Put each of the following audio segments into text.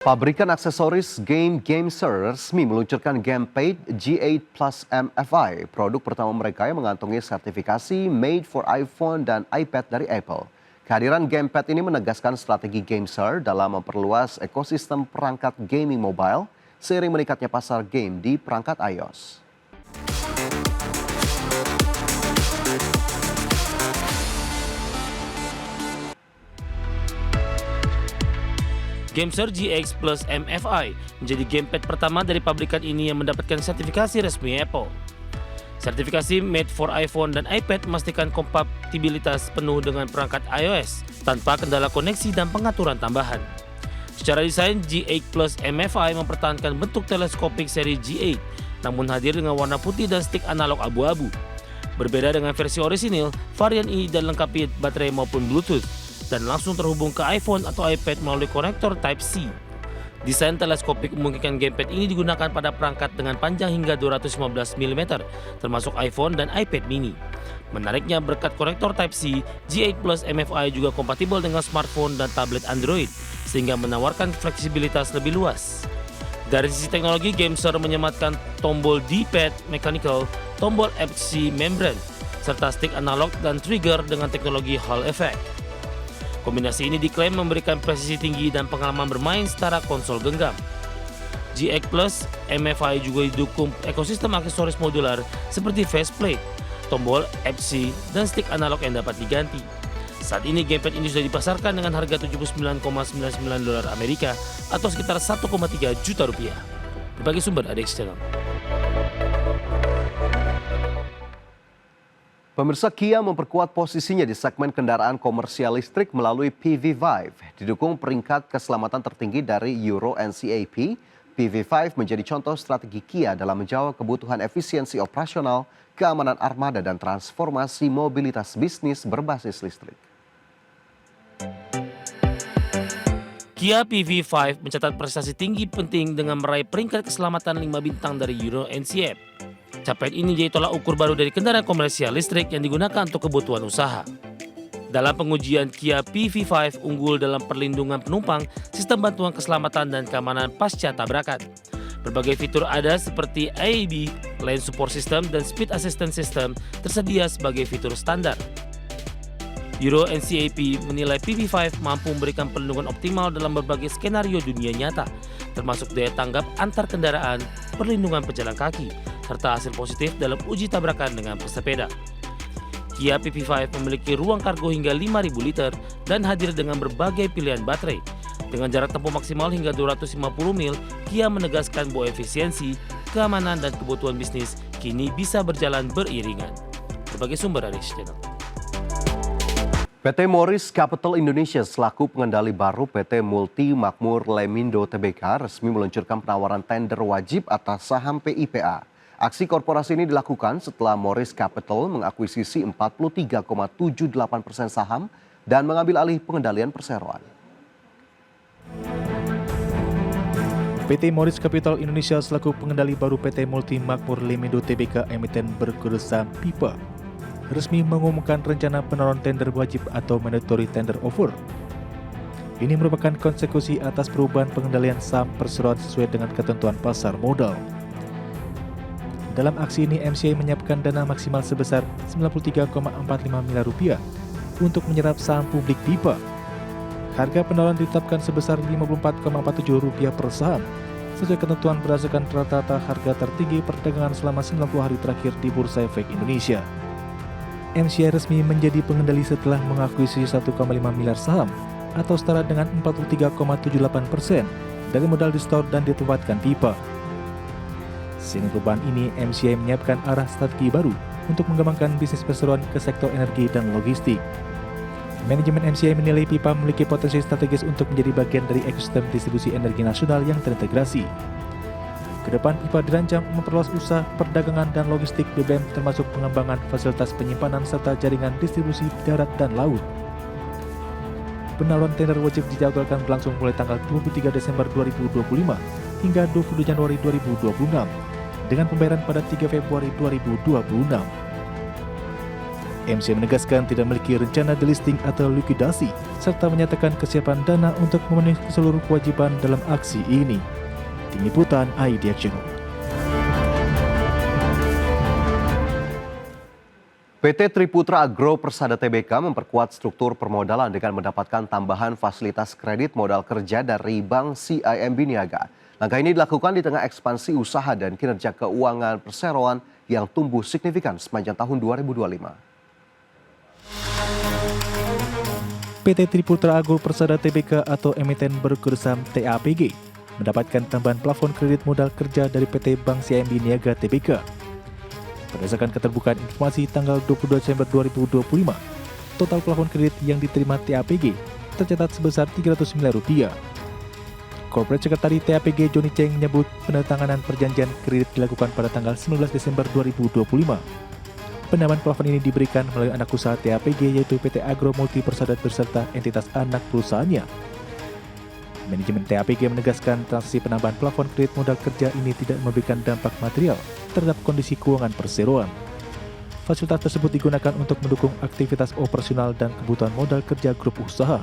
Pabrikan aksesoris game Gameser resmi meluncurkan gamepad G8 Plus MFI, produk pertama mereka yang mengantongi sertifikasi Made for iPhone dan iPad dari Apple. Kehadiran gamepad ini menegaskan strategi Gameser dalam memperluas ekosistem perangkat gaming mobile seiring meningkatnya pasar game di perangkat iOS. Gameser GX Plus MFI menjadi gamepad pertama dari pabrikan ini yang mendapatkan sertifikasi resmi Apple. Sertifikasi Made for iPhone dan iPad memastikan kompatibilitas penuh dengan perangkat iOS tanpa kendala koneksi dan pengaturan tambahan. Secara desain, G8 Plus MFI mempertahankan bentuk teleskopik seri G8, namun hadir dengan warna putih dan stick analog abu-abu. Berbeda dengan versi orisinil, varian ini tidak dilengkapi baterai maupun Bluetooth, dan langsung terhubung ke iPhone atau iPad melalui konektor Type-C. Desain teleskopik memungkinkan gamepad ini digunakan pada perangkat dengan panjang hingga 215 mm, termasuk iPhone dan iPad mini. Menariknya, berkat konektor Type-C, G8 Plus MFI juga kompatibel dengan smartphone dan tablet Android, sehingga menawarkan fleksibilitas lebih luas. Dari sisi teknologi, Gameser menyematkan tombol D-pad mechanical, tombol FC membrane, serta stick analog dan trigger dengan teknologi Hall effect. Kombinasi ini diklaim memberikan presisi tinggi dan pengalaman bermain setara konsol genggam. G8 Plus MFI juga didukung ekosistem aksesoris modular seperti faceplate, tombol FC, dan stick analog yang dapat diganti. Saat ini gamepad ini sudah dipasarkan dengan harga $79,99 Amerika atau sekitar 1,3 juta rupiah. Berbagai sumber ada eksternal. Pemirsa, Kia memperkuat posisinya di segmen kendaraan komersial listrik melalui PV5. Didukung peringkat keselamatan tertinggi dari Euro NCAP, PV5 menjadi contoh strategi Kia dalam menjawab kebutuhan efisiensi operasional, keamanan armada, dan transformasi mobilitas bisnis berbasis listrik. Kia PV5 mencatat prestasi tinggi penting dengan meraih peringkat keselamatan 5 bintang dari Euro NCAP. Capaian ini jadi tolak ukur baru dari kendaraan komersial listrik yang digunakan untuk kebutuhan usaha. Dalam pengujian, Kia PV5 unggul dalam perlindungan penumpang, sistem bantuan keselamatan dan keamanan pasca tabrakan. Berbagai fitur ada seperti AEB, Lane Support System, dan Speed Assistance System tersedia sebagai fitur standar. Euro NCAP menilai PV5 mampu memberikan perlindungan optimal dalam berbagai skenario dunia nyata, termasuk daya tanggap antar kendaraan, perlindungan pejalan kaki, serta hasil positif dalam uji tabrakan dengan pesepeda. Kia PV5 memiliki ruang kargo hingga 5.000 liter dan hadir dengan berbagai pilihan baterai. Dengan jarak tempuh maksimal hingga 250 mil, Kia menegaskan bahwa efisiensi, keamanan, dan kebutuhan bisnis kini bisa berjalan beriringan. Berbagai sumber dari channel. PT Morris Capital Indonesia selaku pengendali baru PT Multi Makmur Lemindo Tbk resmi meluncurkan penawaran tender wajib atas saham PIPA. Aksi korporasi ini dilakukan setelah Morris Capital mengakuisisi 43,78% saham dan mengambil alih pengendalian perseroan. PT Morris Capital Indonesia selaku pengendali baru PT Multi Makmur Lemindo Tbk emiten berkode saham PIPA resmi mengumumkan rencana penawaran tender wajib atau mandatory tender offer. Ini merupakan konsekuensi atas perubahan pengendalian saham perseroan sesuai dengan ketentuan pasar modal. Dalam aksi ini, MCI menyiapkan dana maksimal sebesar Rp93,45 miliar untuk menyerap saham publik PIPA. Harga penawaran ditetapkan sebesar Rp54,47 per saham, sesuai ketentuan berdasarkan rata-rata harga tertinggi perdagangan selama 90 hari terakhir di Bursa Efek Indonesia. MCI resmi menjadi pengendali setelah mengakuisisi 1,5 miliar saham atau setara dengan 43,78% dari modal di-store dan ditempatkan PIPA. Seiring perubahan ini, MCI menyiapkan arah strategi baru untuk mengembangkan bisnis perseroan ke sektor energi dan logistik. Manajemen MCI menilai PIPA memiliki potensi strategis untuk menjadi bagian dari ekosistem distribusi energi nasional yang terintegrasi. Kedepan, PIPA dirancang memperluas usaha perdagangan dan logistik BBM termasuk pengembangan fasilitas penyimpanan serta jaringan distribusi darat dan laut. Penawaran tender wajib dijadwalkan berlangsung mulai tanggal 23 Desember 2025 hingga 20 Januari 2026 dengan pembayaran pada 3 Februari 2026. MC menegaskan tidak memiliki rencana delisting atau likuidasi serta menyatakan kesiapan dana untuk memenuhi seluruh kewajiban dalam aksi ini. Tim Liputan ID Action. PT Triputra Agro Persada Tbk memperkuat struktur permodalan dengan mendapatkan tambahan fasilitas kredit modal kerja dari Bank CIMB Niaga. Langkah ini dilakukan di tengah ekspansi usaha dan kinerja keuangan perseroan yang tumbuh signifikan sepanjang tahun 2025. PT Triputra Agro Persada Tbk atau emiten berkursam TAPG mendapatkan tambahan plafon kredit modal kerja dari PT Bank CIMB Niaga Tbk. Berdasarkan keterbukaan informasi tanggal 22 Desember 2025, total plafon kredit yang diterima TAPG tercatat sebesar Rp300 miliar. Corporate Secretary TAPG Johnny Cheng menyebut penandatanganan perjanjian kredit dilakukan pada tanggal 19 Desember 2025. Penambahan plafon ini diberikan melalui anak usaha TAPG yaitu PT Agro Multi Persada beserta entitas anak perusahaannya. Manajemen TAPG menegaskan transaksi penambahan plafon kredit modal kerja ini tidak memberikan dampak material terhadap kondisi keuangan perseroan. Fasilitas tersebut digunakan untuk mendukung aktivitas operasional dan kebutuhan modal kerja grup usaha.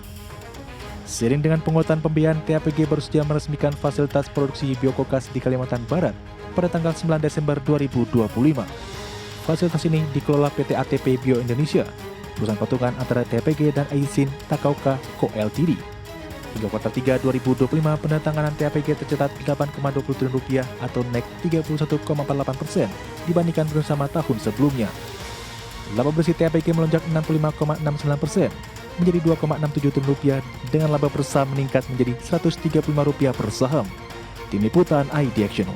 Seiring dengan penguatan pembiayaan, TAPG baru saja meresmikan fasilitas produksi biokokas di Kalimantan Barat pada tanggal 9 Desember 2025. Fasilitas ini dikelola PT ATP Bio Indonesia, perusahaan patungan antara TAPG dan Aisin Takauka Co. Ltd. Hingga kuartal 3 2025, pendatanganan TAPG tercatat Rp8,20 triliun atau naik 31,48% dibandingkan bersama tahun sebelumnya. Laba bersih TAPG melonjak 65,69% menjadi Rp2,67 triliun dengan laba per saham meningkat menjadi Rp135 per saham. Tim Liputan ID Action.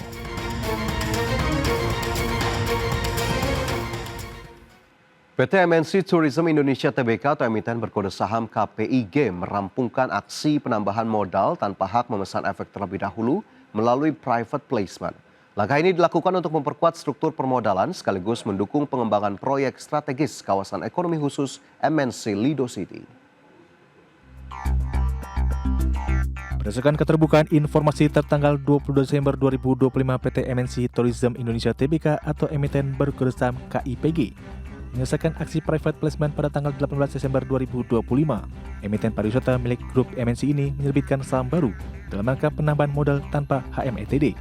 PT MNC Tourism Indonesia Tbk atau emiten berkode saham KPIG merampungkan aksi penambahan modal tanpa hak memesan efek terlebih dahulu melalui private placement. Langkah ini dilakukan untuk memperkuat struktur permodalan sekaligus mendukung pengembangan proyek strategis kawasan ekonomi khusus MNC Lido City. Berdasarkan keterbukaan informasi tertanggal 22 Desember 2025, PT MNC Tourism Indonesia Tbk atau emiten berkode saham KIPG menyelesaikan aksi private placement pada tanggal 18 Desember 2025. Emiten pariwisata milik grup MNC ini menerbitkan saham baru dalam rangka penambahan modal tanpa HMETD.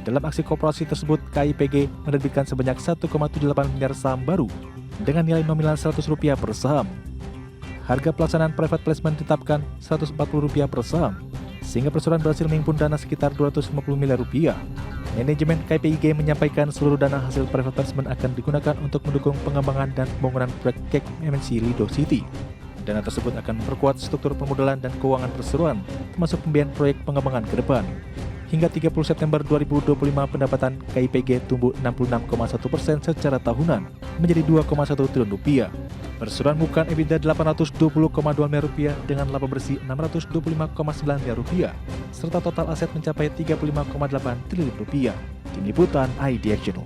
Dalam aksi koperasi tersebut, KIPG menerbitkan sebanyak 1,78 miliar saham baru dengan nilai nominal Rp100 per saham. Harga pelaksanaan private placement ditetapkan Rp140 per saham, sehingga perseroan berhasil menghimpun dana sekitar Rp250 miliar. Manajemen KPIG menyampaikan seluruh dana hasil private placement akan digunakan untuk mendukung pengembangan dan pembangunan proyek KEK MNC Lido City. Dana tersebut akan memperkuat struktur permodalan dan keuangan perseroan, termasuk pembiayaan proyek pengembangan ke depan. Hingga 30 September 2025, pendapatan KIPG tumbuh 66,1% secara tahunan menjadi Rp2,1 triliun. Perseroan bukan EBITDA Rp820,2 miliar dengan laba bersih Rp625,9 miliar, serta total aset mencapai Rp35,8 triliun. Tim Liputan ID Action.